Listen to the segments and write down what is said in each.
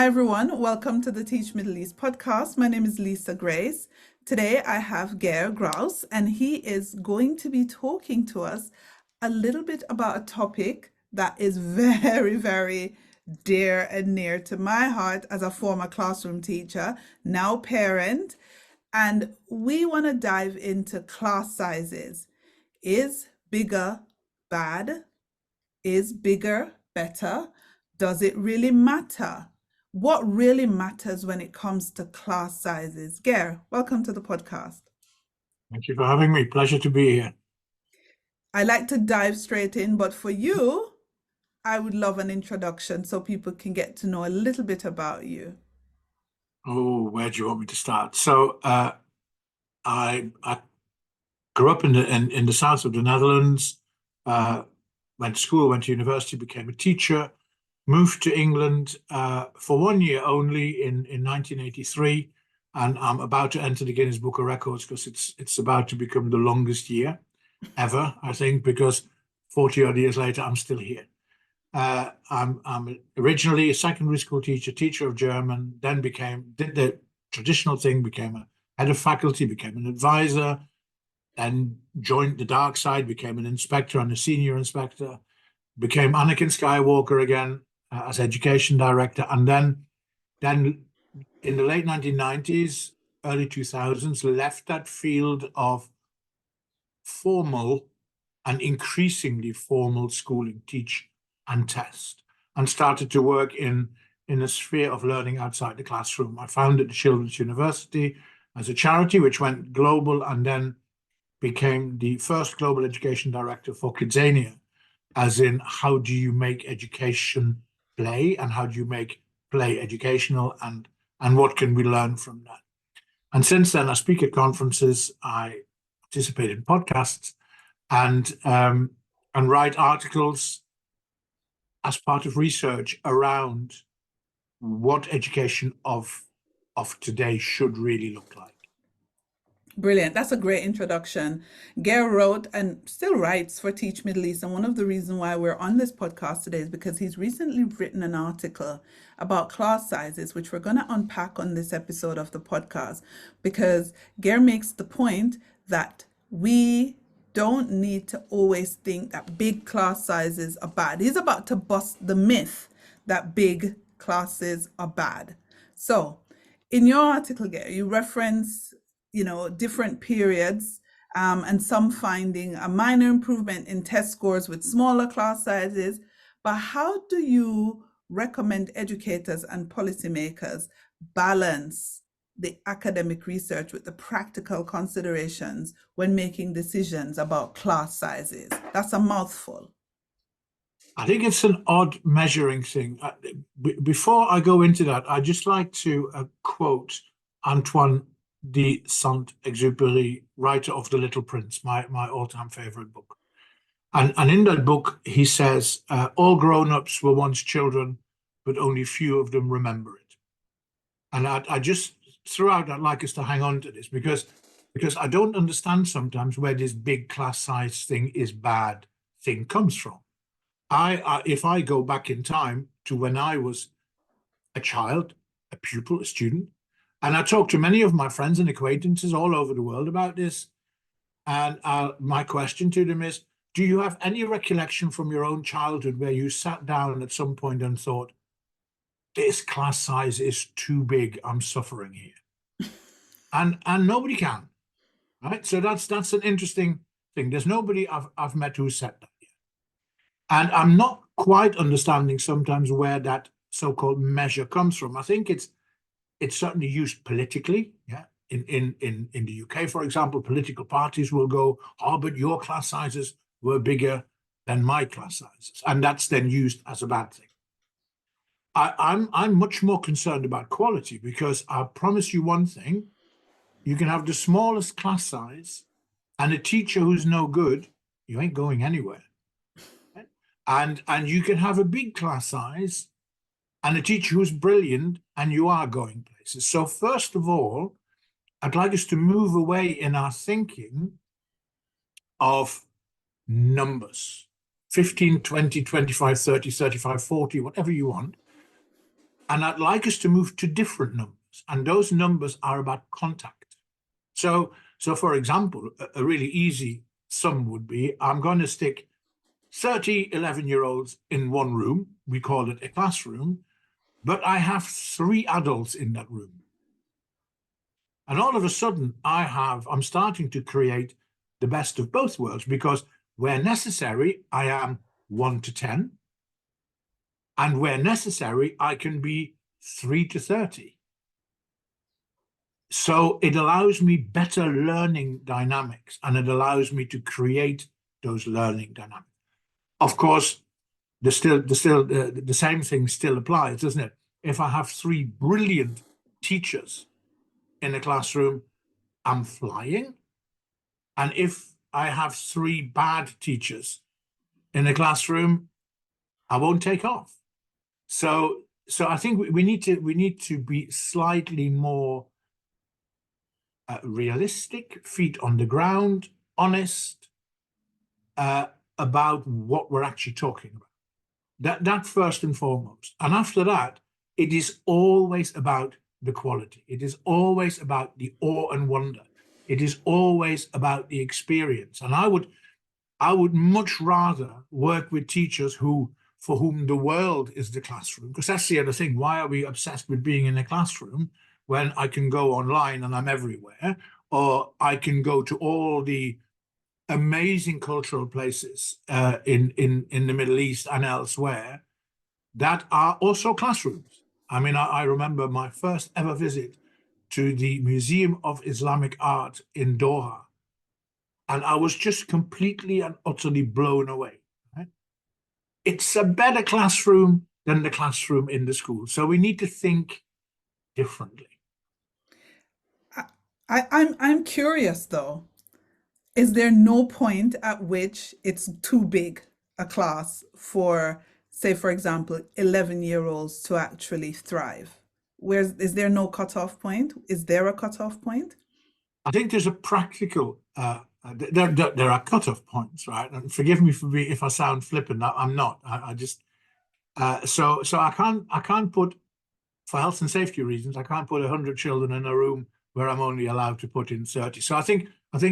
Hi everyone, welcome to the Teach Middle East podcast. My name is Lisa Grace. Today I have Ger Graus and he is going to be talking to us a little bit about a topic that is very dear and near to my heart as a former classroom teacher, now parent. And we want to dive into class sizes. Is bigger bad? Is bigger better? Does it really matter? What really matters when it comes to class sizes? Ger, welcome to the podcast. Thank you for having me. Pleasure to be here. I like to dive straight in, but for you, I would love an introduction so people can get to know a little bit about you. Oh, where do you want me to start? So, I grew up in the south of the Netherlands. Went to school, went to university, became a teacher. Moved to England for 1 year only in 1983, and I'm about to enter the Guinness Book of Records because it's about to become the longest year ever, I think, because 40 odd years later I'm still here. I'm originally a secondary school teacher of German, then did the traditional thing, became a head of faculty, became an advisor, then joined the dark side, became an inspector and a senior inspector, became Anakin Skywalker again as education director, and then in the late 1990s, early 2000s, left that field of formal and increasingly formal schooling, teach and test, and started to work in a sphere of learning outside the classroom. I founded the Children's University as a charity, which went global, and then became the first global education director for Kidzania, as in how do you make education play and how do you make play educational, and what can we learn from that. And since then, I speak at conferences, I participate in podcasts, and write articles as part of research around what education of today should really look like. Brilliant. That's a great introduction. Ger wrote and still writes for Teach Middle East. And one of the reasons why we're on this podcast today is because he's recently written an article about class sizes, which we're going to unpack on this episode of the podcast, because Ger makes the point that we don't need to always think that big class sizes are bad. He's about to bust the myth that big classes are bad. So in your article, Ger, you reference different periods, and some finding a minor improvement in test scores with smaller class sizes. But how do you recommend educators and policymakers balance the academic research with the practical considerations when making decisions about class sizes? That's a mouthful. I think it's an odd measuring thing. Before I go into that, I'd just like to quote Antoine de Saint-Exupéry, writer of The Little Prince, my all-time favorite book. And in that book, he says, all grown-ups were once children, but only few of them remember it. And I just, throughout, I'd like us to hang on to this, because I don't understand sometimes where this big class size thing is bad thing comes from. If I go back in time to when I was a child, a pupil, a student, and I talk to many of my friends and acquaintances all over the world about this. And my question to them is, do you have any recollection from your own childhood where you sat down at some point and thought, this class size is too big, I'm suffering here? And nobody can, right? So that's an interesting thing. There's nobody I've met who said that yet. And I'm not quite understanding sometimes where that so-called measure comes from. I think it's certainly used politically. Yeah, in the UK, for example, political parties will go, oh, but your class sizes were bigger than my class sizes, and that's then used as a bad thing. I'm much more concerned about quality, because I promise you one thing: you can have the smallest class size and a teacher who's no good, you ain't going anywhere. Right? And you can have a big class size and a teacher who's brilliant, and you are going places. So first of all, I'd like us to move away in our thinking of numbers, 15, 20, 25, 30, 35, 40, whatever you want, And I'd like us to move to different numbers. And those numbers are about contact. So for example, a really easy sum would be, I'm going to stick 30 11-year-olds in one room. We call it a classroom, but I have 3 adults in that room. And all of a sudden, I'm starting to create the best of both worlds, because where necessary, I am 1 to 10. And where necessary, I can be 3 to 30. So it allows me better learning dynamics, and it allows me to create those learning dynamics. Of course, the same thing still applies, doesn't it? If I have 3 brilliant teachers in a classroom, I'm flying. And if I have 3 bad teachers in a classroom, I won't take off. So I think we need to be slightly more realistic, feet on the ground, honest about what we're actually talking about. That first and foremost. And after that, it is always about the quality. It is always about the awe and wonder. It is always about the experience. And I would much rather work with teachers for whom the world is the classroom, because that's the other thing. Why are we obsessed with being in a classroom when I can go online and I'm everywhere, or I can go to all the amazing cultural places in the Middle East and elsewhere that are also classrooms? I mean, I remember my first ever visit to the Museum of Islamic Art in Doha, and I was just completely and utterly blown away. Right? It's a better classroom than the classroom in the school. So we need to think differently. I'm curious though. Is there no point at which it's too big a class for, say, for example, 11-year-olds to actually thrive? Is there no cutoff point? Is there a cutoff point? I think there's a practical, there are cutoff points, right? And forgive me if I sound flippant. I'm not. I just, so I can't put, for health and safety reasons, I can't put 100 children in a room where I'm only allowed to put in 30. So I think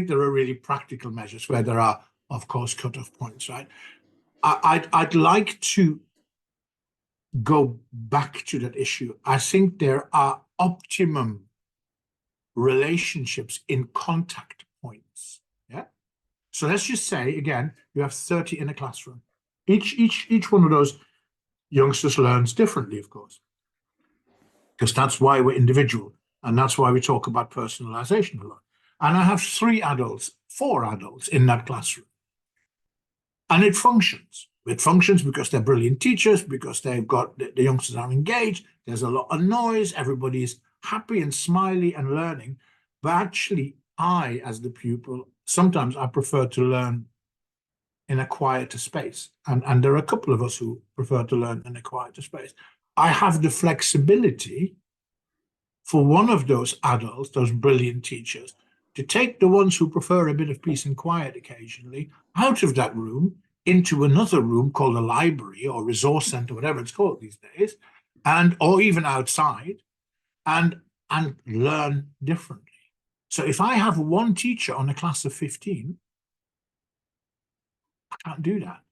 there are really practical measures where there are, of course, cutoff points, right? I'd like to go back to that issue. I think there are optimum relationships in contact points. Yeah. So let's just say again, you have 30 in a classroom. Each one of those youngsters learns differently, of course, because that's why we're individual, and that's why we talk about personalization a lot. And I have 4 adults in that classroom, and it functions. It functions because they're brilliant teachers, because they've got the youngsters are engaged. There's a lot of noise. Everybody is happy and smiley and learning. But actually, I, as the pupil, sometimes I prefer to learn in a quieter space. And there are a couple of us who prefer to learn in a quieter space. I have the flexibility for one of those adults, those brilliant teachers, to take the ones who prefer a bit of peace and quiet occasionally out of that room into another room called a library or resource center, whatever it's called these days, or even outside, and learn differently. So if I have one teacher on a class of 15, I can't do that.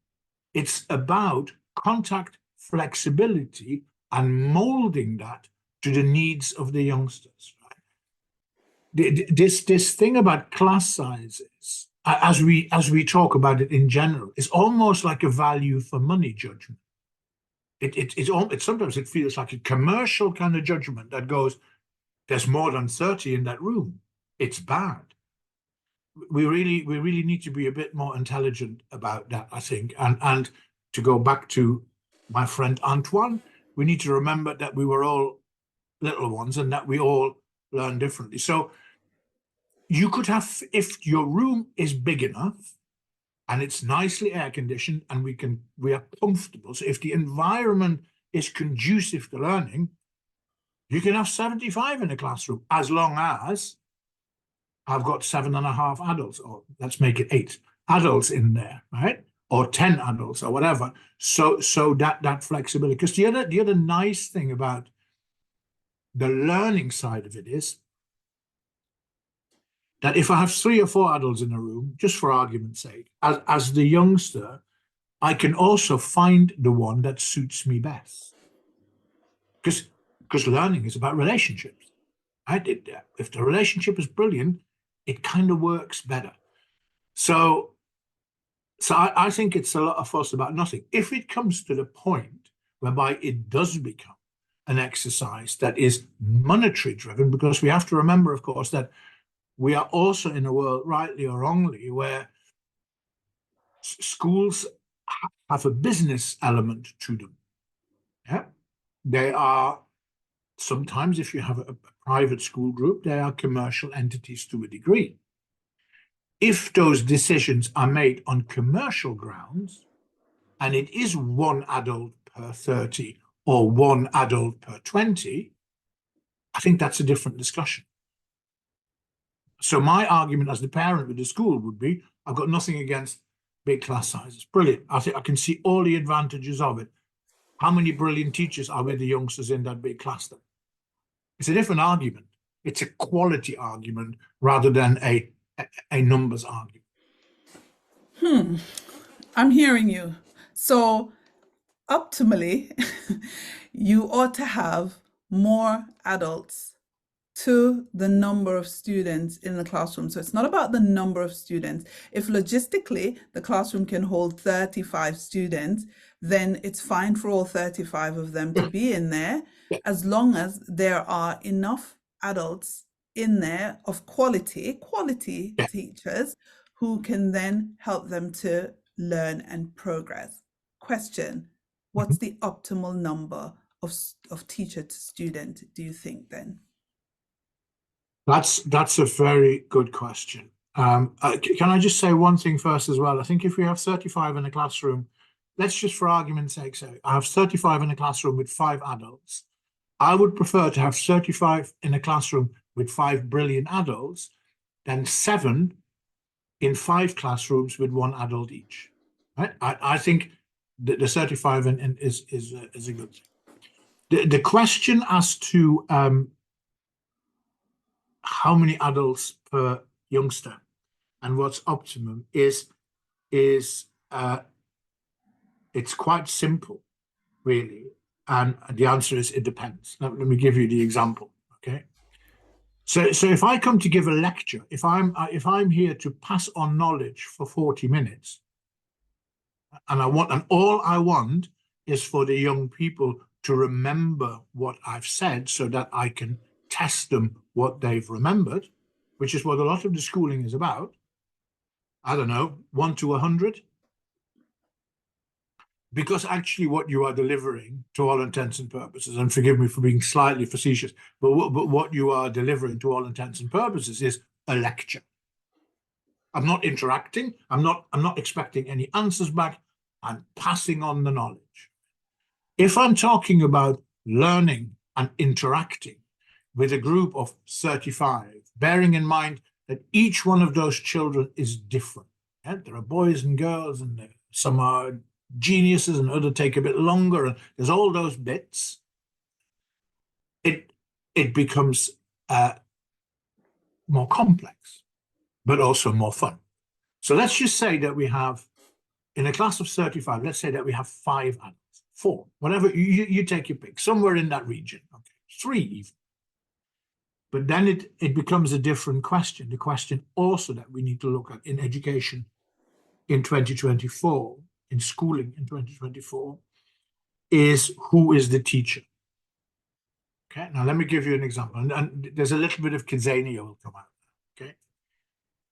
It's about contact flexibility and molding that to the needs of the youngsters. Right? This thing about class sizes, as we talk about it in general, is almost like a value for money judgment. Sometimes it feels like a commercial kind of judgment that goes, there's more than 30 in that room. It's bad. We really need to be a bit more intelligent about that, I think. And to go back to my friend Antoine, we need to remember that we were all little ones and that we all learn differently. So you could have, if your room is big enough and it's nicely air conditioned and we are comfortable. So if the environment is conducive to learning, you can have 75 in a classroom, as long as I've got 7.5 adults, or let's make it 8 adults in there, right? Or 10 adults or whatever. So that flexibility. Because the other nice thing about The learning side of it is that if I have 3 or 4 adults in a room, just for argument's sake, as the youngster, I can also find the one that suits me best. Because learning is about relationships. Right? If the relationship is brilliant, it kind of works better. So I think it's a lot of fuss about nothing. If it comes to the point whereby it does become an exercise that is monetary driven, because we have to remember, of course, that we are also in a world, rightly or wrongly, where schools have a business element to them. Yeah, they are sometimes, if you have a private school group, they are commercial entities to a degree. If those decisions are made on commercial grounds, and it is 1 adult per 30 or 1 adult per 20, I think that's a different discussion. So my argument as the parent with the school would be, I've got nothing against big class sizes. Brilliant. I think I can see all the advantages of it. How many brilliant teachers are with the youngsters in that big class then? It's a different argument. It's a quality argument rather than a numbers argument. I'm hearing you. So optimally, you ought to have more adults to the number of students in the classroom. So it's not about the number of students. If logistically the classroom can hold 35 students, then it's fine for all 35 of them to be in there, as long as there are enough adults in there of quality teachers who can then help them to learn and progress. Question: what's the optimal number of teacher to student, do you think then? That's a very good question. Can I just say one thing first as well? I think if we have 35 in a classroom, let's just for argument's sake say I have 35 in a classroom with 5 adults. I would prefer to have 35 in a classroom with 5 brilliant adults than 7 in 5 classrooms with 1 adult each. Right? I think the 35 is a good thing. The question as to how many adults per youngster and what's optimum is it's quite simple, really. And the answer is it depends. Let me give you the example. Okay. So if I come to give a lecture, if I'm here to pass on knowledge for 40 minutes, and all I want is for the young people to remember what I've said so that I can test them what they've remembered, which is what a lot of the schooling is about. I don't know, 1 to 100. Because actually what you are delivering, to all intents and purposes, and forgive me for being slightly facetious, but what you are delivering to all intents and purposes is a lecture. I'm not interacting. I'm not expecting any answers back. I'm passing on the knowledge. If I'm talking about learning and interacting with a group of 35, bearing in mind that each one of those children is different. Yeah? There are boys and girls, and some are geniuses and others take a bit longer, and there's all those bits. It becomes more complex, but also more fun. So let's just say that we have, in a class of 35, let's say that we have 5 adults, 4, whatever, you take your pick, somewhere in that region, okay, 3 even. But then it becomes a different question. The question also that we need to look at in education in 2024, in schooling in 2024, is who is the teacher? Okay, now let me give you an example. And there's a little bit of Kidzania will come out. Okay.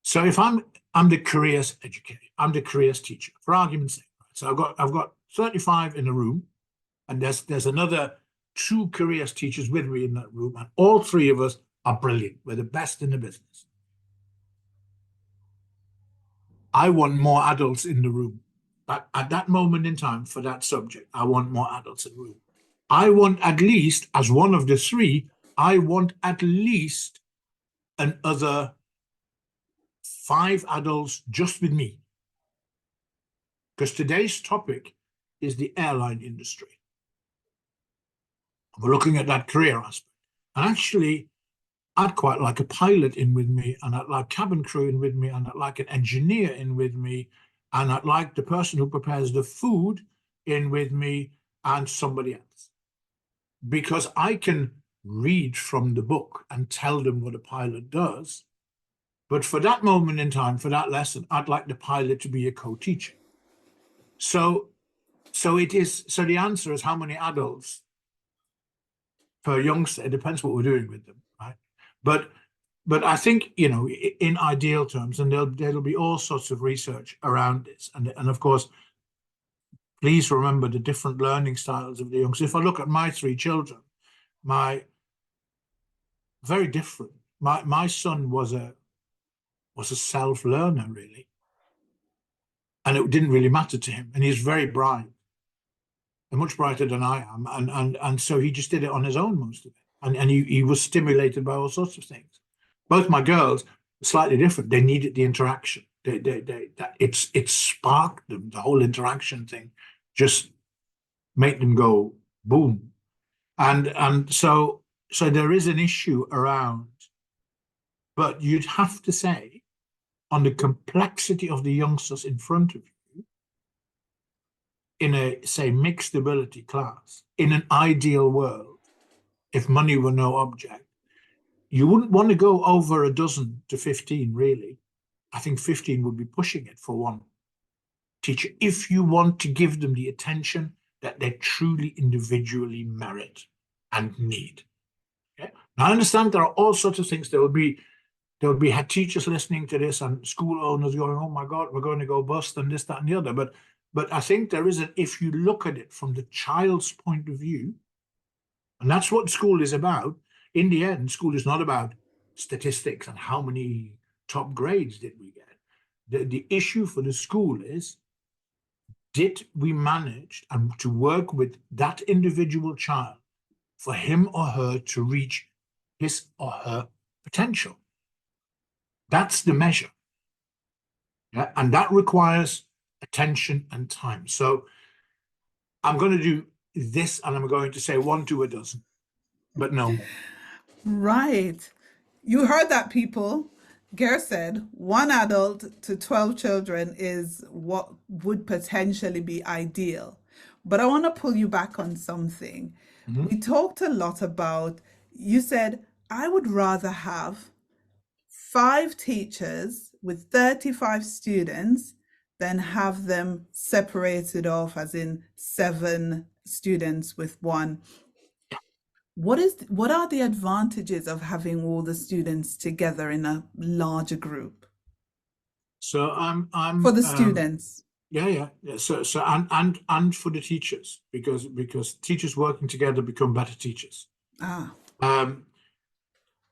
So if I'm the careers educator, I'm the careers teacher, for argument's sake. So I've got 35 in a room, and there's another 2 careers teachers with me in that room, and all 3 of us are brilliant. We're the best in the business. I want more adults in the room. But at that moment in time, for that subject, I want more adults in the room. I want at least, as one of the 3, I want at least another 5 adults just with me. Because today's topic is the airline industry. We're looking at that career aspect. And actually, I'd quite like a pilot in with me, and I'd like cabin crew in with me, and I'd like an engineer in with me, and I'd like the person who prepares the food in with me, and somebody else. Because I can read from the book and tell them what a pilot does. But for that moment in time, for that lesson, I'd like the pilot to be a co-teacher. So the answer is how many adults per youngster. It depends what we're doing with them, right? But I think, in ideal terms, and there'll be all sorts of research around this. And of course, please remember the different learning styles of the youngsters. If I look at my three children, very different. My son was a self-learner, really. And it didn't really matter to him. And he's very bright, and much brighter than I am. And so he just did it on his own most of it. And he was stimulated by all sorts of things. Both my girls are slightly different. They needed the interaction. It sparked them. The whole interaction thing just made them go boom. And so there is an issue around, but you'd have to say, on the complexity of the youngsters in front of you, in a, say, mixed ability class, in an ideal world, if money were no object, you wouldn't want to go over a dozen to 15, really. I think 15 would be pushing it for one teacher, if you want to give them the attention that they truly individually merit and need. Okay? Now, I understand there are all sorts of things. There will be head teachers listening to this and school owners going, oh my God, we're going to go bust and this, that, and the other. But I think there is if you look at it from the child's point of view, and that's what school is about. In the end, school is not about statistics and how many top grades did we get. The issue for the school is, did we manage to work with that individual child for him or her to reach his or her potential? That's the measure. Yeah? And that requires attention and time. So I'm going to do this, and I'm going to say 1 to a dozen, but no more. Right. You heard that, people. Ger said 1 adult to 12 children is what would potentially be ideal. But I want to pull you back on something. Mhm. We talked a lot about, you said, I would rather have 5 teachers with 35 students than have them separated off, as in 7 students with one. What are the advantages of having all the students together in a larger group So for the students? yeah. So and for the teachers, because teachers working together become better teachers. Ah,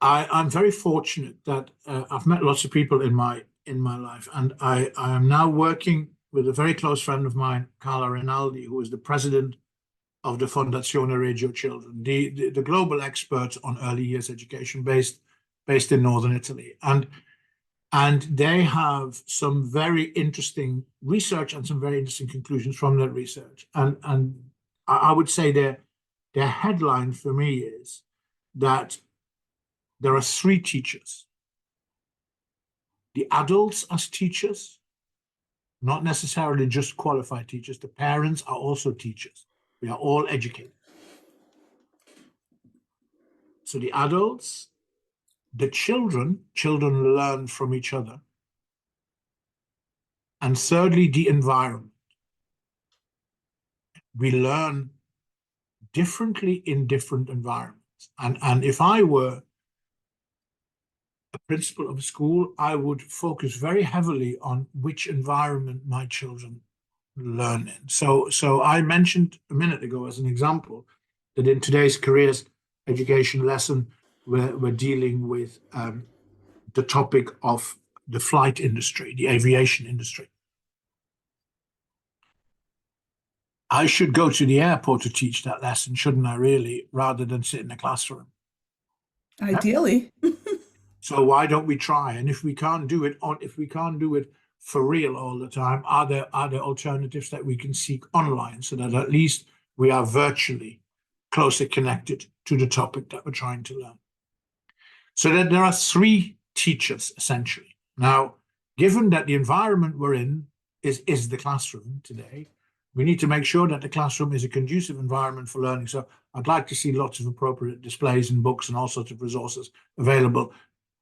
I'm very fortunate that I've met lots of people in my life, and I am now working with a very close friend of mine, Carla Rinaldi, who is the president of the Fondazione Reggio Children, the global experts on early years education based in northern Italy. And they have some very interesting research and some very interesting conclusions from that research. And I would say their headline for me is that there are 3 teachers: the adults as teachers, not necessarily just qualified teachers. The parents are also teachers. We are all educators. So the adults, the children learn from each other. And thirdly, the environment. We learn differently in different environments. And if I were a principal of a school, I would focus very heavily on which environment my children learn in. So I mentioned a minute ago as an example that in today's careers education lesson, we're dealing with the topic of the flight industry, the aviation industry. I should go to the airport to teach that lesson, shouldn't I, really, rather than sit in a classroom? ideally. So why don't we try? And if we can't do it for real all the time, are there alternatives that we can seek online so that at least we are virtually closely connected to the topic that we're trying to learn. So that there are three teachers, essentially. Now, given that the environment we're in is the classroom today, we need to make sure that the classroom is a conducive environment for learning. So I'd like to see lots of appropriate displays and books and all sorts of resources available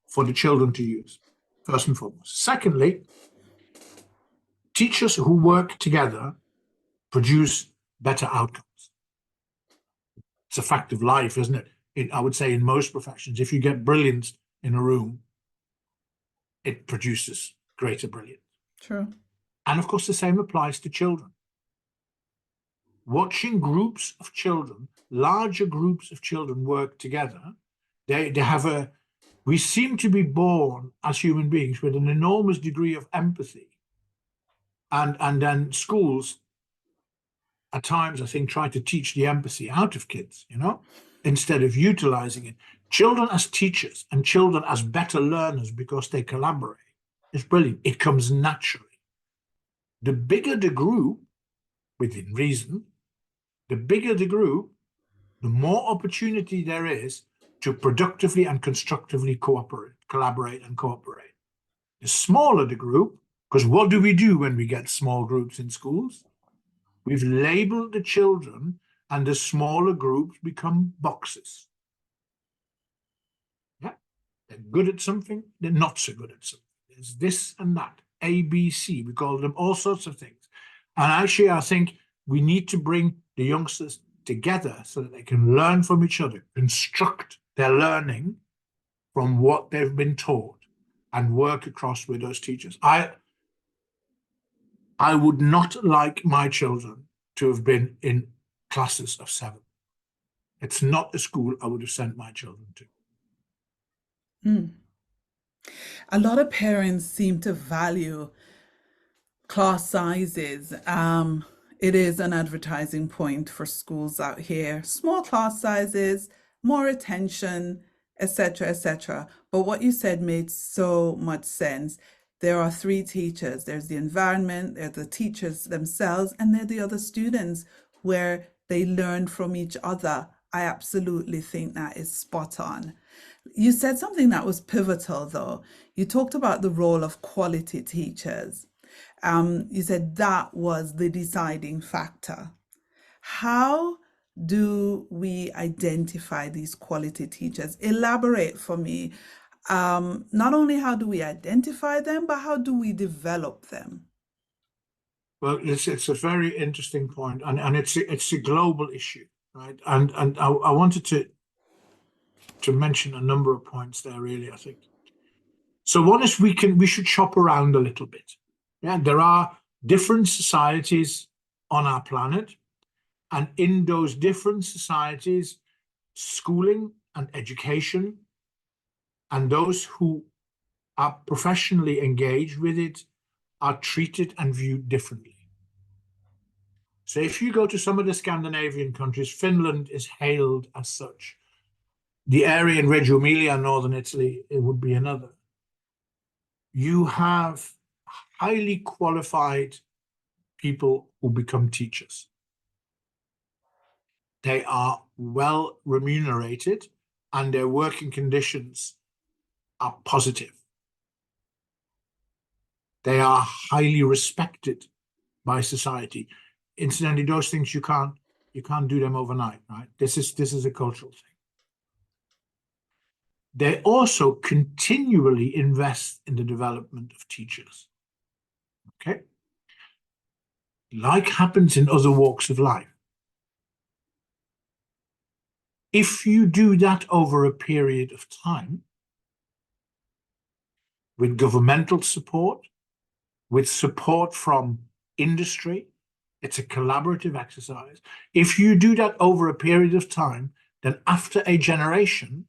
for the children to use, first and foremost. Secondly, teachers who work together produce better outcomes. It's a fact of life, isn't it? I would say in most professions, if you get brilliance in a room, it produces greater brilliance. True. And of course, the same applies to children. Watching groups of children, larger groups of children work together, we seem to be born as human beings with an enormous degree of empathy. And then schools, at times, I think, try to teach the empathy out of kids, instead of utilizing it. Children as teachers and children as better learners because they collaborate is brilliant. It comes naturally. The bigger the group, within reason, the bigger the group, the more opportunity there is to productively and constructively collaborate and cooperate. The smaller the group, because what do we do when we get small groups in schools? We've labeled the children, and the smaller groups become boxes. Yeah, they're good at something, they're not so good at something. There's this and that, A, B, C. We call them all sorts of things. And actually, I think we need to bring the youngsters together so that they can learn from each other, construct their learning from what they've been taught, and work across with those teachers. I would not like my children to have been in classes of 7. It's not a school I would have sent my children to. A lot of parents seem to value class sizes. It is an advertising point for schools out here. Small class sizes, more attention, etc., etc. But what you said made so much sense. There are 3 teachers. There's the environment, there's the teachers themselves, and they're the other students where they learn from each other. I absolutely think that is spot on. You said something that was pivotal, though. You talked about the role of quality teachers. You said that was the deciding factor. How do we identify these quality teachers? Elaborate for me. Not only how do we identify them, but how do we develop them? Well, it's a very interesting point, and it's a global issue, right? And I wanted to mention a number of points there, really, I think. So one is we should shop around a little bit. Yeah, there are different societies on our planet, and in those different societies, schooling and education and those who are professionally engaged with it are treated and viewed differently. So if you go to some of the Scandinavian countries, Finland is hailed as such. The area in Reggio Emilia, northern Italy, it would be another. You have highly qualified people who become teachers. They are well remunerated and their working conditions are positive. They are highly respected by society. Incidentally, those things you can't do them overnight, right? This is a cultural thing. They also continually invest in the development of teachers. Okay? Like happens in other walks of life. If you do that over a period of time, with governmental support, with support from industry, it's a collaborative exercise. If you do that over a period of time, then after a generation,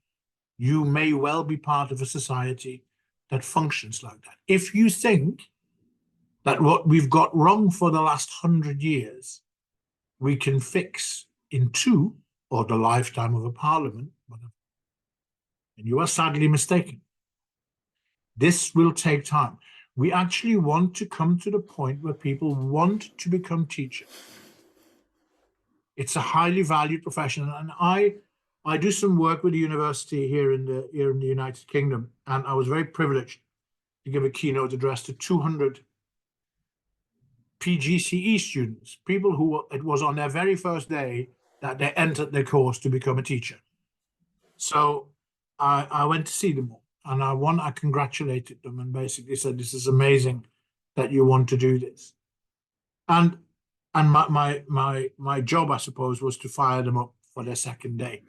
you may well be part of a society that functions like that. If you think that what we've got wrong for the last 100 years, we can fix in 2 or the lifetime of a parliament, and you are sadly mistaken. This will take time. We actually want to come to the point where people want to become teachers. It's a highly valued profession. And I do some work with the university here in the United Kingdom, and I was very privileged to give a keynote address to 200 PGCE students, people who it was on their very first day that they entered their course to become a teacher. So I went to see them all, and I congratulated them and basically said, "This is amazing that you want to do this." And my job, I suppose, was to fire them up for their second day.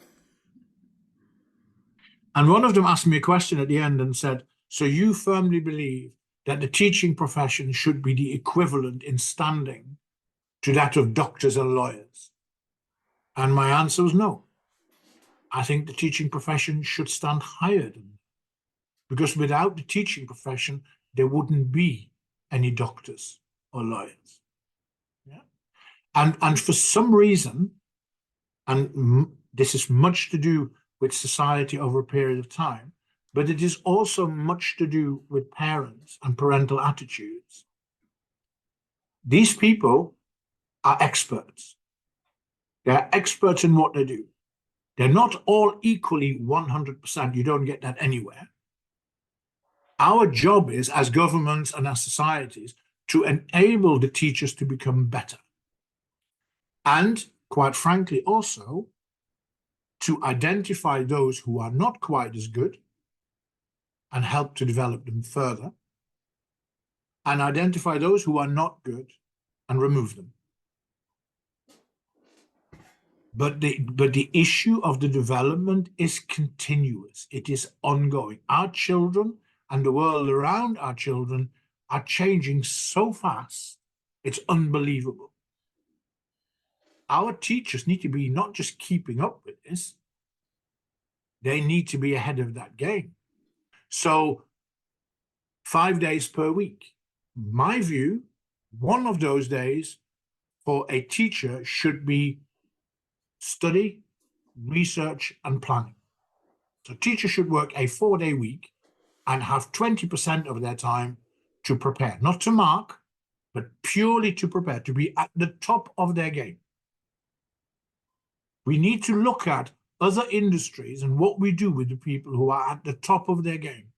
And one of them asked me a question at the end and said, "So you firmly believe that the teaching profession should be the equivalent in standing to that of doctors and lawyers?" And my answer was no. I think the teaching profession should stand higher than that, because without the teaching profession, there wouldn't be any doctors or lawyers. Yeah? And for some reason, and this is much to do with society over a period of time, but it is also much to do with parents and parental attitudes. These people are experts. They're experts in what they do. They're not all equally 100%. You don't get that anywhere. Our job is, as governments and as societies, to enable the teachers to become better. And, quite frankly, also to identify those who are not quite as good and help to develop them further, and identify those who are not good and remove them. But the issue of the development is continuous. It is ongoing. Our children and the world around our children are changing so fast, it's unbelievable. Our teachers need to be not just keeping up with this, they need to be ahead of that game. So 5 days per week. My view, one of those days for a teacher should be study, research, and planning. So teachers should work a 4-day week and have 20% of their time to prepare, not to mark, but purely to prepare, to be at the top of their game. We need to look at other industries and what we do with the people who are at the top of their game.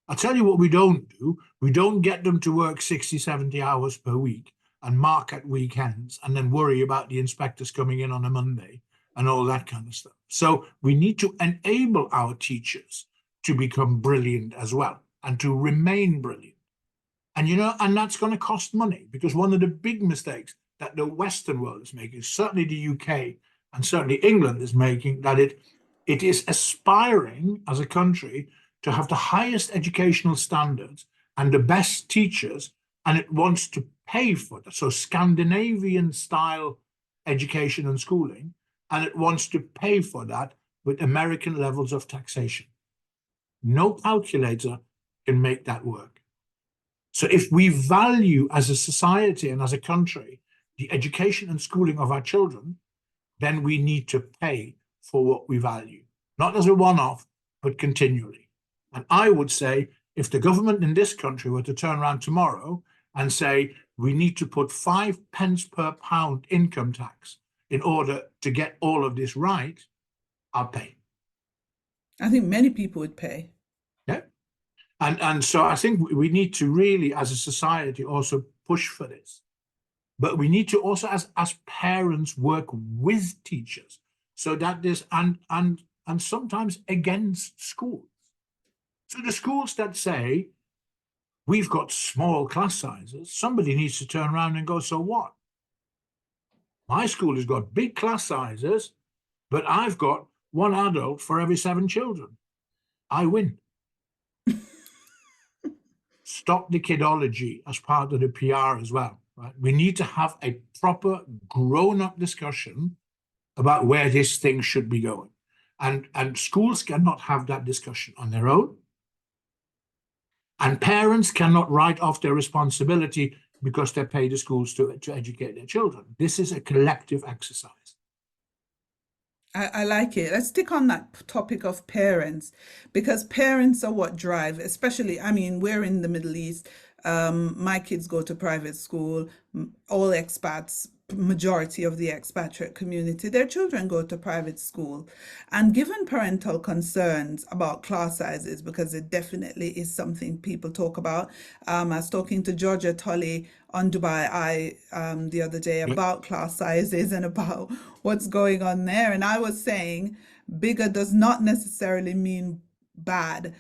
I'll tell you what we don't do. We don't get them to work 60, 70 hours per week and mark at weekends and then worry about the inspectors coming in on a Monday and all that kind of stuff. So we need to enable our teachers to become brilliant as well and to remain brilliant. And, and that's going to cost money, because one of the big mistakes that the Western world is making, certainly the UK and certainly England is making, that it is aspiring as a country to have the highest educational standards and the best teachers, and it wants to pay for that. So Scandinavian style education and schooling, and it wants to pay for that with American levels of taxation. No calculator can make that work. So if we value as a society and as a country the education and schooling of our children, then we need to pay for what we value, not as a one-off, but continually. And I would say, if the government in this country were to turn around tomorrow and say, we need to put 5 pence per pound income tax in order to get all of this right, I'll pay. I think many people would pay. Yeah. And so I think we need to really, as a society, also push for this. But we need to also, as parents, work with teachers so that this, and sometimes against schools. So the schools that say, we've got small class sizes, somebody needs to turn around and go, so what? My school has got big class sizes, but I've got 1 adult for every 7 children. I win. Stop the kidology as part of the PR as well. Right? We need to have a proper grown-up discussion about where this thing should be going. And schools cannot have that discussion on their own. And parents cannot write off their responsibility because they pay the schools to educate their children. This is a collective exercise. I like it. Let's stick on that topic of parents, because parents are what drive, especially, I mean, we're in the Middle East. My kids go to private school, all expats, majority of the expatriate community, their children go to private school. And given parental concerns about class sizes, because it definitely is something people talk about, I was talking to Georgia Tully on Dubai Eye the other day Yeah. about class sizes and about what's going on there. And I was saying bigger does not necessarily mean bad.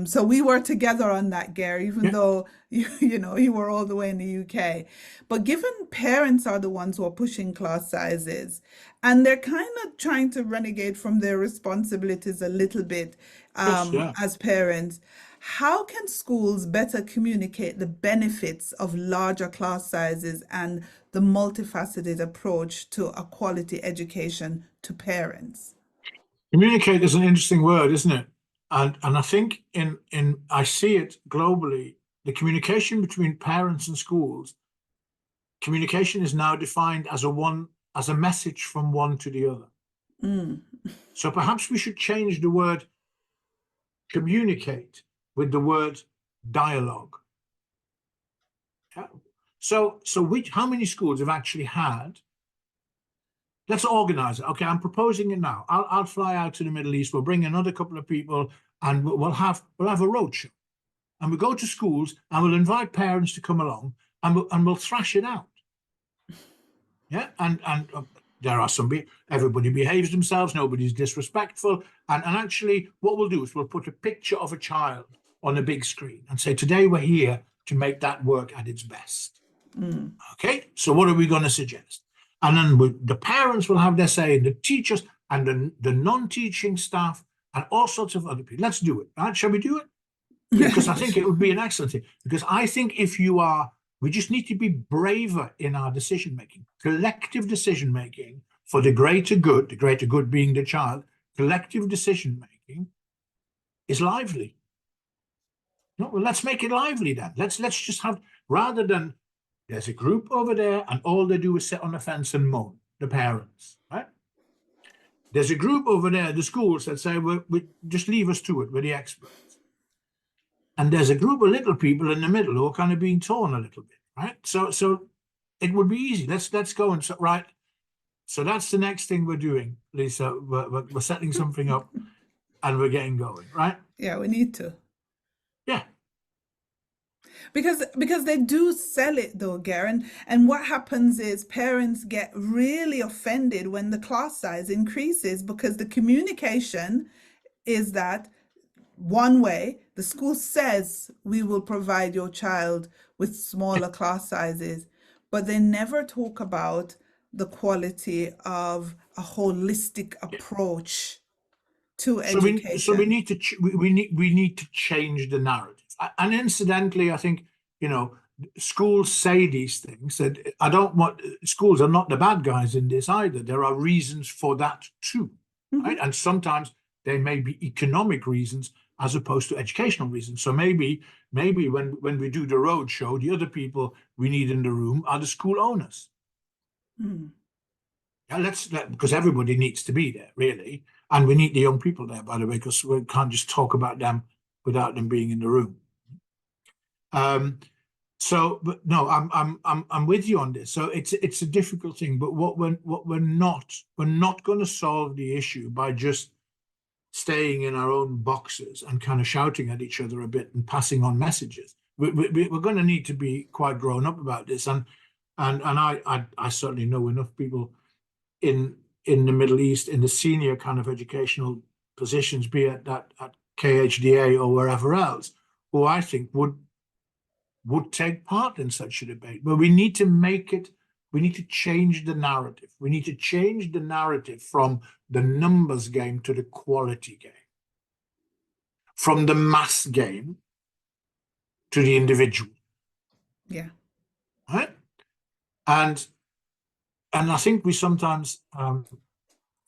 So we were together on that, Gary, even Yeah. though you were all the way in the UK. But given parents are the ones who are pushing class sizes, and they're kind of trying to renegade from their responsibilities a little bit Yes. Yeah. as parents, how can schools better communicate the benefits of larger class sizes and the multifaceted approach to a quality education to parents? Communicate is an interesting word, isn't it? And I think I see it globally. The communication between parents and schools, communication is now defined as a message from one to the other. Mm. So perhaps we should change the word communicate with the word dialogue. Yeah. So how many schools have actually had? Let's organize it. Okay, I'm proposing it now. I'll fly out to the Middle East. We'll bring another couple of people, and we'll have a roadshow. And we'll go to schools, and we'll invite parents to come along, and we'll thrash it out. Yeah, and there are everybody behaves themselves. Nobody's disrespectful, and actually, what we'll do is we'll put a picture of a child on a big screen and say, today we're here to make that work at its best. Mm. Okay, so what are we going to suggest? And then the parents will have their say, and the teachers and the non-teaching staff and all sorts of other people. Let's do it. Right? Shall we do it? Yeah, because I think it would be an excellent thing. Because I think we just need to be braver in our decision making, collective decision making for the greater good being the child. Collective decision making is lively. No, well, let's make it lively then. Let's just have, rather than there's a group over there and all they do is sit on the fence and moan, the parents, right? There's a group over there, the schools, that say, we just leave us to it, we're the experts. And there's a group of little people in the middle who are kind of being torn a little bit, right? So it would be easy. Let's go and right. So that's the next thing we're doing, Lisa. We're setting something up and we're getting going, right? Yeah, we need to. Yeah. Because they do sell it though, Garen. And what happens is parents get really offended when the class size increases because the communication is that one way the school says we will provide your child with smaller class sizes, but they never talk about the quality of a holistic approach to So we education. need to we need to change the narrative. And incidentally, I think schools say these things. That I don't want schools are not the bad guys in this either. There are reasons for that too, right? Mhm. And sometimes they may be economic reasons as opposed to educational reasons. So maybe when we do the road show, the other people we need in the room are the school owners. Mm. Yeah, because everybody needs to be there, really. And we need the young people there, by the way, because we can't just talk about them without them being in the room. But no, I'm with you on this. So it's a difficult thing, but we're not going to solve the issue by just staying in our own boxes and kind of shouting at each other a bit and passing on messages. We're going to need to be quite grown up about this, and I certainly know enough people in the Middle East in the senior kind of educational positions, be it at KHDA or wherever else, who I think would take part in such a debate. But we need to change the narrative. We need to change the narrative from the numbers game to the quality game, from the mass game to the individual. Yeah. Right? And I think we sometimes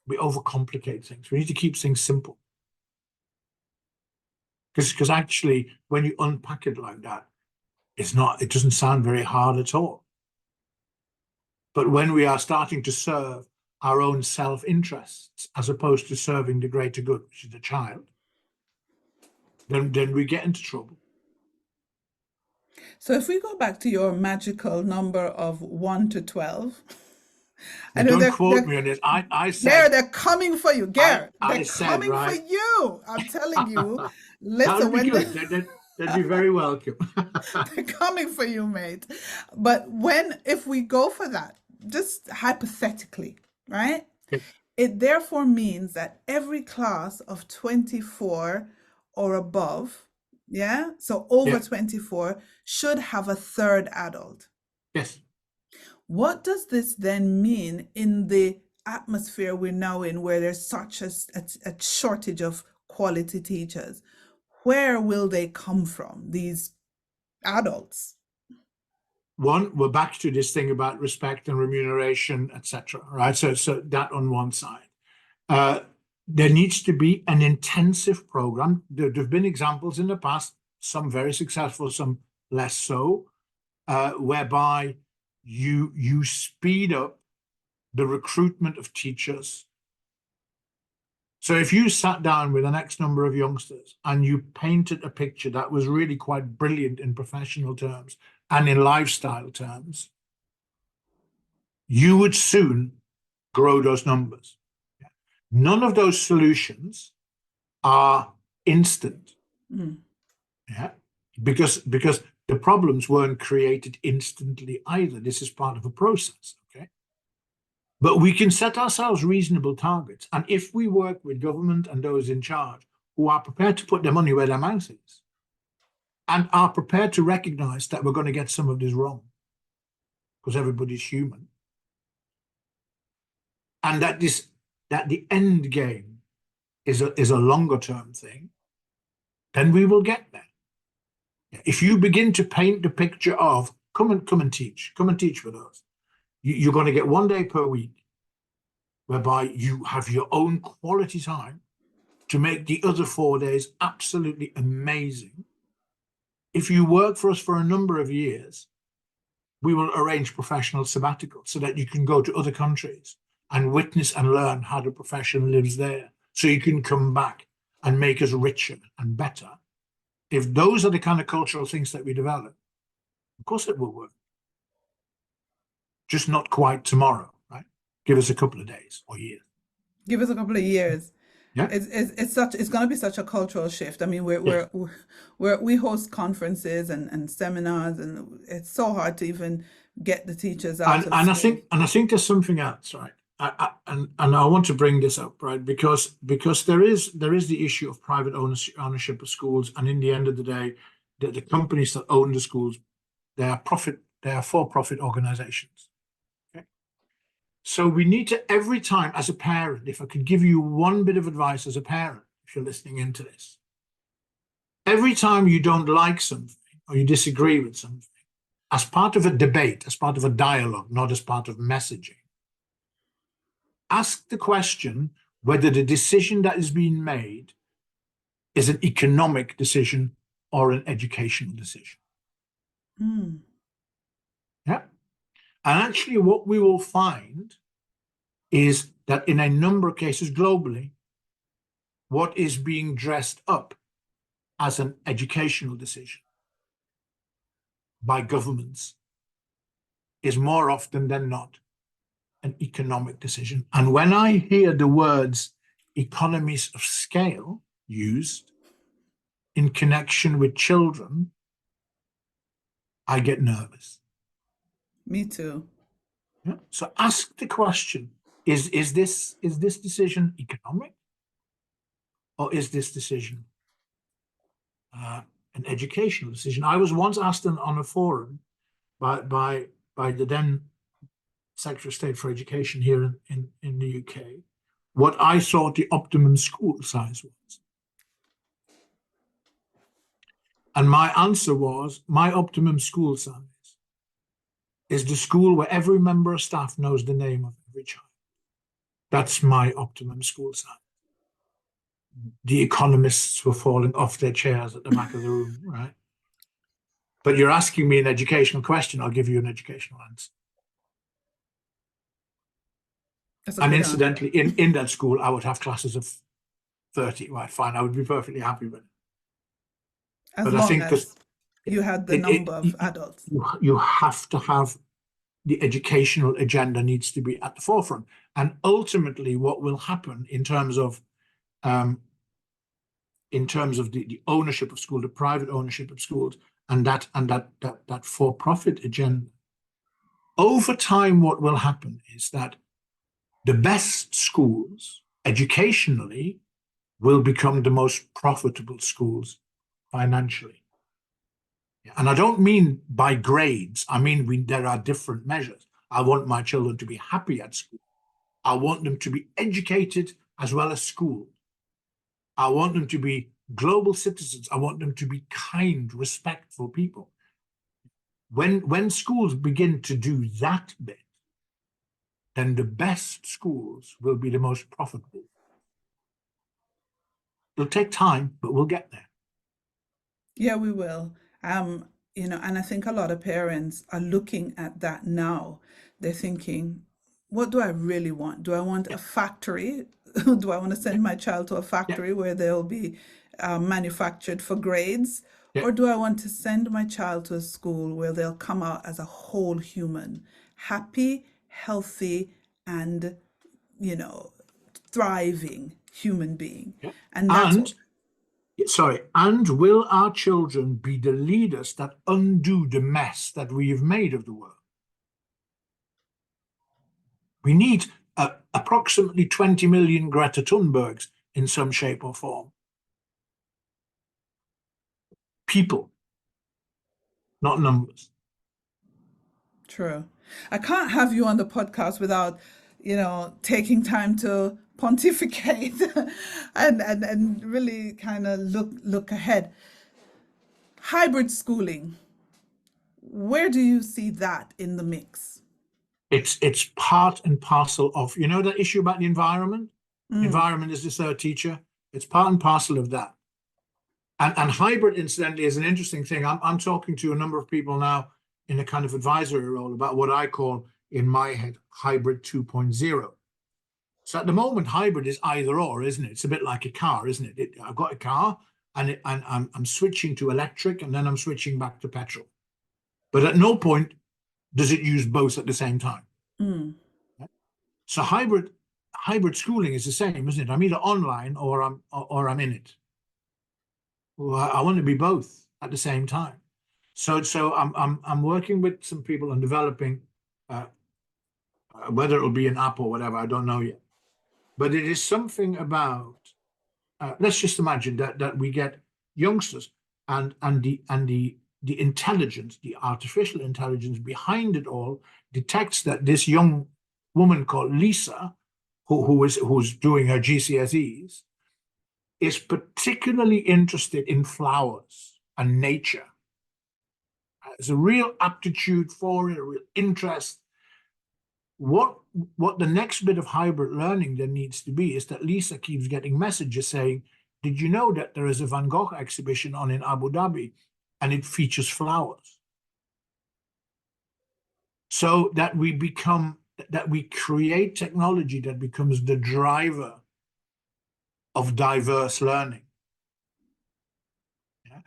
we overcomplicate things. We need to keep things simple. Because actually, when you unpack it like that, it doesn't sound very hard at all. But when we are starting to serve our own self-interests as opposed to serving the greater good, which is the child, then we get into trouble. So if we go back to your magical number of 1 to 12, I Now, know don't quote me on this. I said, They're coming for you, Ger. I They're said, coming for right. you. I'm telling you. That Listen, would be when good. That'd be very welcome. they're coming for you, mate. But if we go for that, just hypothetically, right? It therefore means that every class of 24 or above, yeah, so over Yeah. 24, should have a third adult. Yes. What does this then mean in the atmosphere we're now in, where there's such a shortage of quality teachers? Where will they come from, these adults? One, we're back to this thing about respect and remuneration, etc. Right? So that on one side. There needs to be an intensive program. There have been examples in the past, some very successful, some less so, whereby you speed up the recruitment of teachers. So if you sat down with an X number of youngsters and you painted a picture that was really quite brilliant in professional terms and in lifestyle terms, you would soon grow those numbers. None of those solutions are instant. Mm. Yeah, because the problems weren't created instantly either. This is part of a process. Okay, but we can set ourselves reasonable targets, and if we work with government and those in charge who are prepared to put their money where their mouth is, and are prepared to recognize that we're going to get some of this wrong, because everybody's human, and that the end game is a longer term thing, then we will get there. If you begin to paint the picture of come and teach with us, you're going to get 1 day per week whereby you have your own quality time to make the other 4 days absolutely amazing. If you work for us for a number of years, we will arrange professional sabbaticals so that you can go to other countries and witness and learn how the profession lives there, so you can come back and make us richer and better. If those are the kind of cultural things that we develop, of course it will work. Just not quite tomorrow, right? Give us a couple of days or years. Give us a couple of years. Yeah. It's going to be such a cultural shift. I mean, we host conferences and seminars, and it's so hard to even get the teachers out of school. I think there's something else, right? And I want to bring this up, right? Because there is the issue of private ownership of schools, and in the end of the day, the companies that own the schools, they are for-profit organizations. Okay, so we need to, every time as a parent, if I could give you one bit of advice as a parent, if you're listening into this, every time you don't like something or you disagree with something, as part of a debate, as part of a dialogue, not as part of messaging, ask the question whether the decision that is being made is an economic decision or an educational decision. Mm. Yeah. And actually what we will find is that in a number of cases globally, what is being dressed up as an educational decision by governments is more often than not an economic decision. And when I hear the words economies of scale used in connection with children, I get nervous. Me too. Yeah? So ask the question, is this decision economic, or is this decision an educational decision? I was once asked on a forum by the then Secretary of State for Education here in the UK what I thought the optimum school size was. And my answer was, my optimum school size is the school where every member of staff knows the name of every child. That's my optimum school size. The economists were falling off their chairs at the back of the room, right? But you're asking me an educational question, I'll give you an educational answer. That's a And good incidentally, answer. in that school, I would have classes of 30. Right, fine, I would be perfectly happy with it. As But I long think as you had the number of adults. you have to have the educational agenda needs to be at the forefront. And ultimately, what will happen in terms of the ownership of school, the private ownership of schools, and that for-profit agenda, over time, what will happen is that the best schools educationally will become the most profitable schools financially. And I don't mean by grades. I mean, there are different measures. I want my children to be happy at school. I want them to be educated as well as schooled. I want them to be global citizens. I want them to be kind, respectful people. When schools begin to do that bit, then the best schools will be the most profitable. It'll take time, but we'll get there. Yeah, we will. And I think a lot of parents are looking at that now. They're thinking, what do I really want? Do I want a factory? Do I want to send my child to a factory where they'll be manufactured for grades? Or do I want to send my child to a school where they'll come out as a whole human, happy, healthy, and, thriving human being? And that's and will our children be the leaders that undo the mess that we have made of the world? We need approximately 20 million Greta Thunbergs in some shape or form. People, not numbers. True. I can't have you on the podcast without, taking time to pontificate and really kind of look ahead. Hybrid schooling, where do you see that in the mix? It's part and parcel of, the issue about the environment? Environment is the third teacher. It's part and parcel of that. And hybrid, incidentally, is an interesting thing. I'm talking to a number of people now in a kind of advisory role about what I call, in my head, hybrid 2.0. So at the moment, hybrid is either or, isn't it? It's a bit like a car, isn't it? I've got a car and I'm switching to electric and then I'm switching back to petrol. But at no point does it use both at the same time. So hybrid schooling is the same, isn't it? I'm either online or I'm in it. Well, I want to be both at the same time. So I'm working with some people on developing whether it'll be an app or whatever, I don't know yet. But it is something about let's just imagine that we get youngsters and the intelligence, the artificial intelligence behind it all detects that this young woman called Lisa, who's doing her GCSEs, is particularly interested in flowers and nature. There's a real aptitude for it, a real interest. What the next bit of hybrid learning there needs to be is that Lisa keeps getting messages saying, did you know that there is a Van Gogh exhibition on in Abu Dhabi and it features flowers? So that we create technology that becomes the driver of diverse learning. Yeah?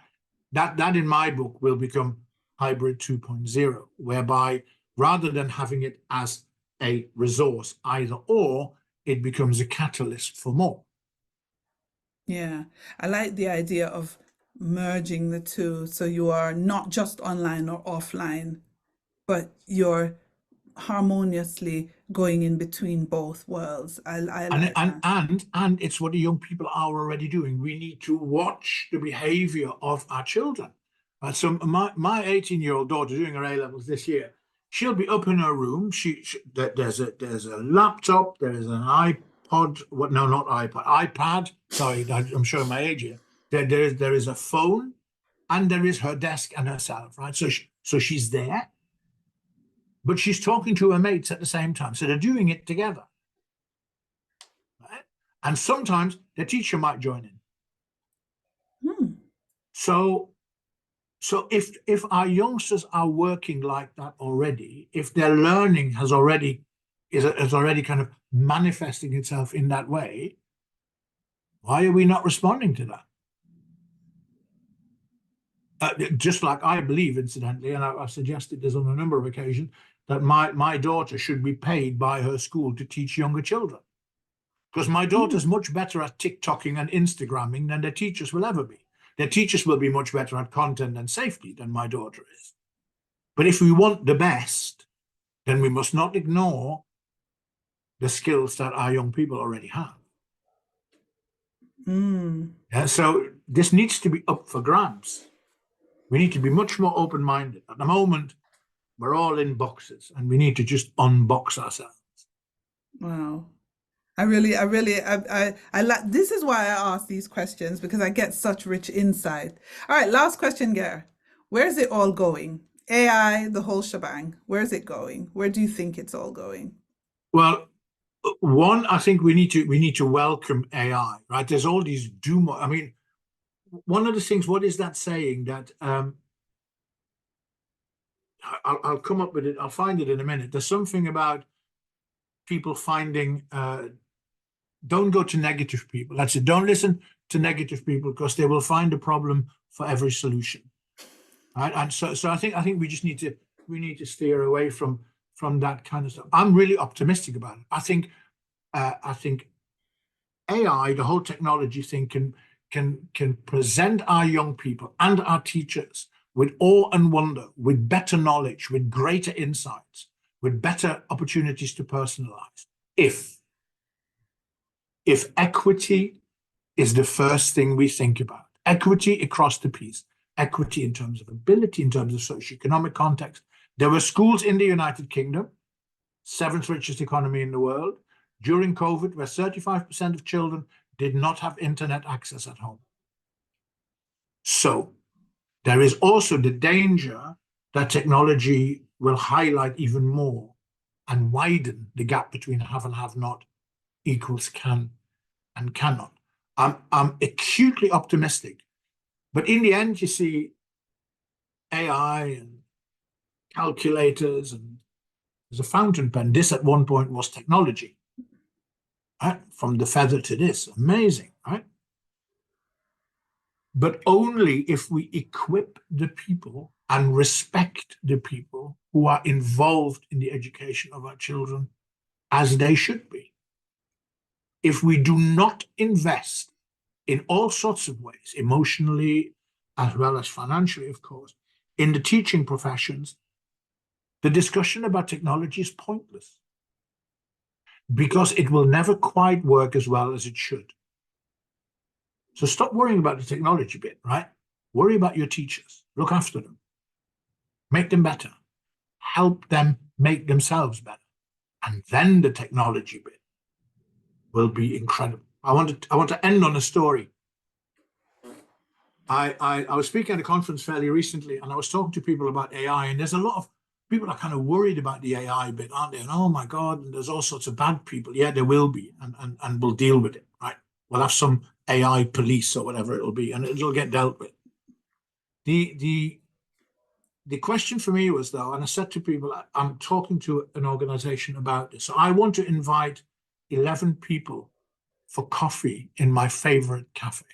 That in my book will become hybrid 2.0, whereby rather than having it as a resource either or, it becomes a catalyst for more. Yeah, I like the idea of merging the two so you are not just online or offline, but you're harmoniously going in between both worlds. I like that. And it's what the young people are already doing. We need to watch the behavior of our children. So my 18-year-old daughter doing her A-levels this year, she'll be up in her room. There's a laptop, there's an iPod. What? No, not iPod. iPad. Sorry, I'm showing my age here. There is a phone, and there is her desk and herself. Right. So she's there, but she's talking to her mates at the same time. So they're doing it together. Right? And sometimes the teacher might join in. So if our youngsters are working like that already, if their learning is already kind of manifesting itself in that way, why are we not responding to that? Just like I believe, incidentally, and I've suggested this on a number of occasions, that my daughter should be paid by her school to teach younger children. Because my daughter's much better at TikToking and Instagramming than their teachers will ever be. Their teachers will be much better at content and safety than my daughter is. But if we want the best, then we must not ignore the skills that our young people already have. Yeah, so this needs to be up for grabs. We need to be much more open-minded. At the moment, we're all in boxes, and we need to just unbox ourselves. Wow. I like, this is why I ask these questions, because I get such rich insight. All right, last question, Ger. Where's it all going? AI, the whole shebang. Where's it going? Where do you think it's all going? Well, one, I think we need to welcome AI, right? There's all these doom. I mean, one of the things, what is that saying that I'll come up with it, I'll find it in a minute. There's something about people finding don't go to negative people. That's it. Don't listen to negative people, because they will find a problem for every solution. Right? And so I think we just need to steer away from that kind of stuff. I'm really optimistic about it. I think AI, the whole technology thing, can present our young people and our teachers with awe and wonder, with better knowledge, with greater insights, with better opportunities to personalize. If equity is the first thing we think about, equity across the piece, equity in terms of ability, in terms of socioeconomic context. There were schools in the United Kingdom, seventh richest economy in the world, during COVID, where 35% of children did not have internet access at home. So there is also the danger that technology will highlight even more and widen the gap between have and have not equals can and cannot. I'm acutely optimistic, but in the end, you see AI and calculators, and there's a fountain pen. This at one point was technology, right? From the feather to this, amazing, right? But only if we equip the people and respect the people who are involved in the education of our children as they should be. If we do not invest in all sorts of ways, emotionally as well as financially, of course, in the teaching professions, the discussion about technology is pointless, because it will never quite work as well as it should. So stop worrying about the technology bit, right? Worry about your teachers. Look after them. Make them better. Help them make themselves better. And then the technology bit will be incredible. I want to end on a story. I was speaking at a conference fairly recently, and I was talking to people about AI, and there's a lot of people are kind of worried about the AI bit, aren't they? And oh my God, and there's all sorts of bad people. Yeah, there will be, and we'll deal with it, right? We'll have some AI police or whatever it'll be, and it'll get dealt with. The question for me was, though, and I said to people, I'm talking to an organization about this. So I want to invite 11 people for coffee in my favorite cafe.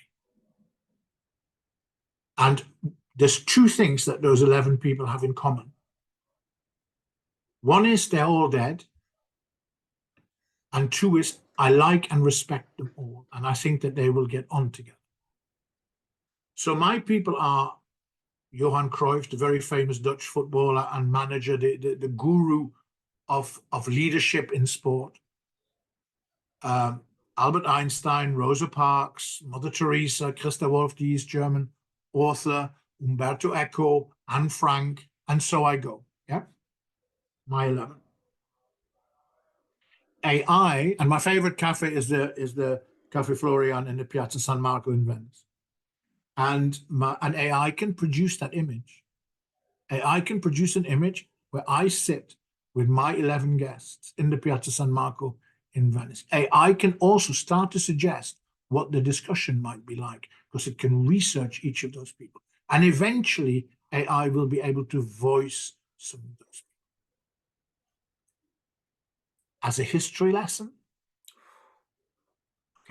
And there's two things that those 11 people have in common. One is they're all dead. And two is I like and respect them all. And I think that they will get on together. So my people are Johan Cruyff, the very famous Dutch footballer and manager, the guru of leadership in sport. Albert Einstein, Rosa Parks, Mother Teresa, Christa Wolf, the East German author, Umberto Eco, Anne Frank, and so I go. Yeah, my 11. AI, and my favorite cafe is the Cafe Florian in the Piazza San Marco in Venice. And AI can produce that image. AI can produce an image where I sit with my 11 guests in the Piazza San Marco in Venice. AI can also start to suggest what the discussion might be like, because it can research each of those people. And eventually, AI will be able to voice some of those people. As a history lesson,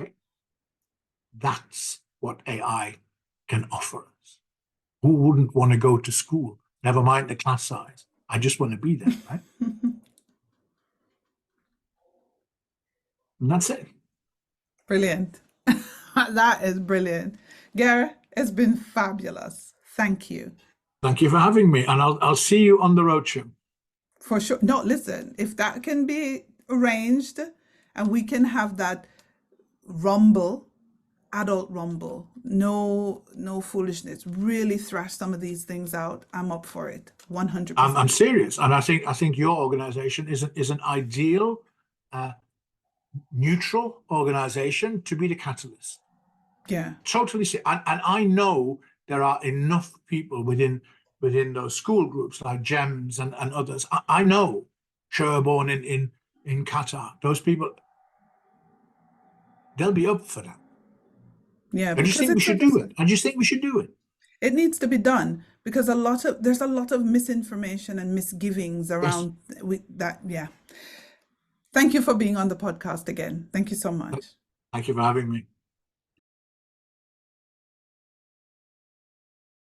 okay, that's what AI can offer us. Who wouldn't want to go to school? Never mind the class size. I just want to be there, right? And that's it. Brilliant. That is brilliant. Ger, it's been fabulous. Thank you. Thank you for having me, and I'll see you on the roadshow. For sure. No, listen, if that can be arranged and we can have that rumble, adult rumble, no foolishness, really thrash some of these things out, I'm up for it. 100%. I'm serious, and I think your organization is an ideal neutral organization to be the catalyst. Yeah. Totally. And I know there are enough people within those school groups like GEMS and others. I know Sherborne in Qatar, those people, they'll be up for that. Yeah, I just think we should do it. I just think we should do it. It needs to be done because there's a lot of misinformation and misgivings around that. Yeah. Thank you for being on the podcast again. Thank you so much. Thank you for having me.